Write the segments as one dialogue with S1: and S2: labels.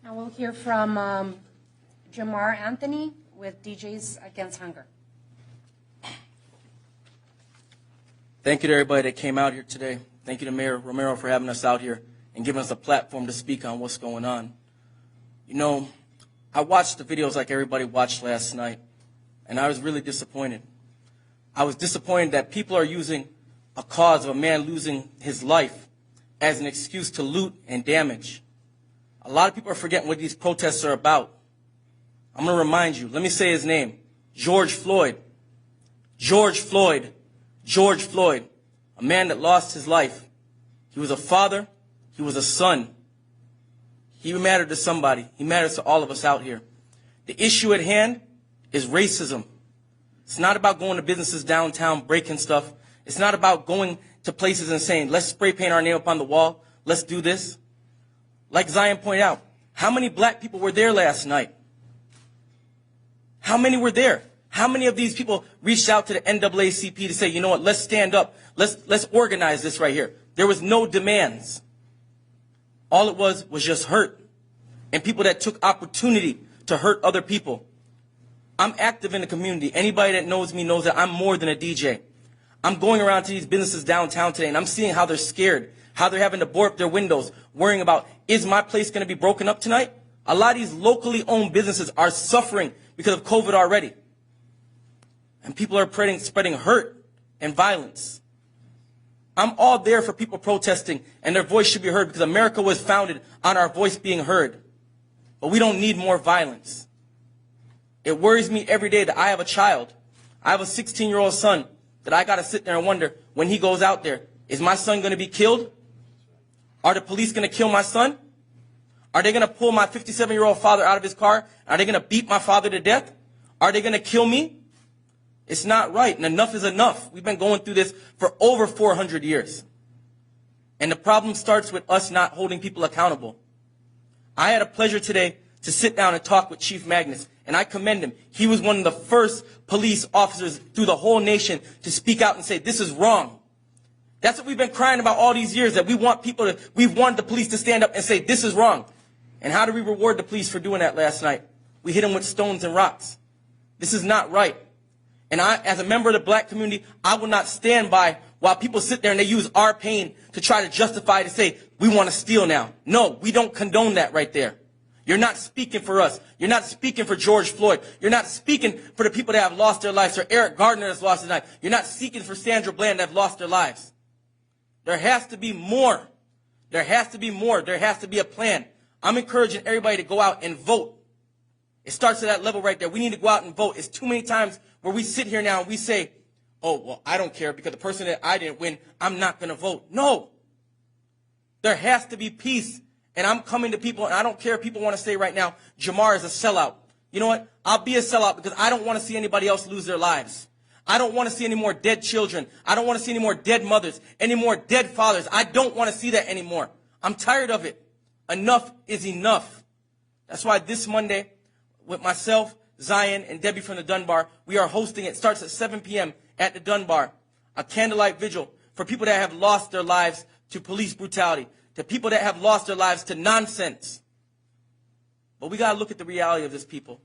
S1: Now we'll hear from Jahmar Anthony with DJs Against Hunger.
S2: Thank you to everybody that came out here today. Thank you to Mayor Romero for having us out here and giving us a platform to speak on what's going on. You know, I watched the videos like everybody watched last night, and I was really disappointed. I was disappointed that people are using a cause of a man losing his life as an excuse to loot and damage. A lot of people are forgetting what these protests are about. I'm going to remind you. Let me say his name. George Floyd. George Floyd. George Floyd. A man that lost his life. He was a father. He was a son. He mattered to somebody. He matters to all of us out here. The issue at hand is racism. It's not about going to businesses downtown, breaking stuff. It's not about going to places and saying, let's spray paint our name up on the wall. Let's do this. Like Zion pointed out, how many black people were there last night? How many were there? How many of these people reached out to the NAACP to say, you know what, let's stand up. Let's organize this right here. There was no demands. All it was just hurt. And people that took opportunity to hurt other people. I'm active in the community. Anybody that knows me knows that I'm more than a DJ. I'm going around to these businesses downtown today, and I'm seeing how they're scared, how they're having to board up their windows, worrying about, is my place going to be broken up tonight? A lot of these locally owned businesses are suffering because of COVID already. And people are spreading hurt and violence. I'm all there for people protesting, and their voice should be heard because America was founded on our voice being heard. But we don't need more violence. It worries me every day that I have a child. I have a 16-year-old son that I got to sit there and wonder, when he goes out there, is my son going to be killed? Are the police going to kill my son? Are they going to pull my 57-year-old father out of his car? Are they going to beat my father to death? Are they going to kill me? It's not right, and enough is enough. We've been going through this for over 400 years. And the problem starts with us not holding people accountable. I had a pleasure today to sit down and talk with Chief Magnus, and I commend him. He was one of the first police officers through the whole nation to speak out and say, this is wrong. That's what we've been crying about all these years, that we want we've wanted the police to stand up and say, this is wrong. And how do we reward the police for doing that last night? We hit them with stones and rocks. This is not right. And I, as a member of the black community, I will not stand by while people sit there and they use our pain to try to justify to say, we want to steal now. No, we don't condone that right there. You're not speaking for us. You're not speaking for George Floyd. You're not speaking for the people that have lost their lives, or Eric Gardner that's lost his life. You're not speaking for Sandra Bland that have lost their lives. There has to be more. There has to be more. There has to be a plan. I'm encouraging everybody to go out and vote. It starts at that level right there. We need to go out and vote. It's too many times where we sit here now and we say, oh, well, I don't care because the person that I didn't win, I'm not going to vote. No. There has to be peace. And I'm coming to people, and I don't care if people want to say right now, Jahmar is a sellout. You know what? I'll be a sellout because I don't want to see anybody else lose their lives. I don't want to see any more dead children. I don't want to see any more dead mothers, any more dead fathers. I don't want to see that anymore. I'm tired of it. Enough is enough. That's why this Monday, with myself, Zion, and Debbie from the Dunbar, we are hosting, it starts at 7 p.m. at the Dunbar, a candlelight vigil for people that have lost their lives to police brutality, to people that have lost their lives to nonsense. But we got to look at the reality of this, people.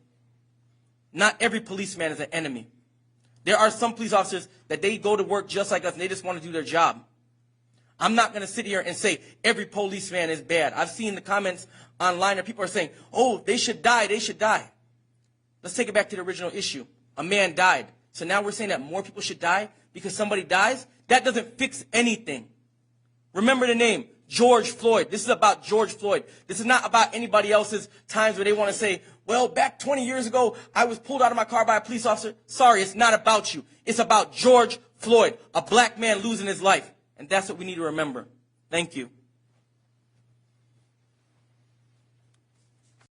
S2: Not every policeman is an enemy. There are some police officers that they go to work just like us and they just want to do their job. I'm not going to sit here and say every policeman is bad. I've seen the comments online where people are saying, oh, they should die, they should die. Let's take it back to the original issue. A man died. So now we're saying that more people should die because somebody dies? That doesn't fix anything. Remember the name, George Floyd. This is about George Floyd. This is not about anybody else's times where they want to say, well, back 20 years ago, I was pulled out of my car by a police officer. Sorry, it's not about you. It's about George Floyd, a black man losing his life. And that's what we need to remember. Thank you.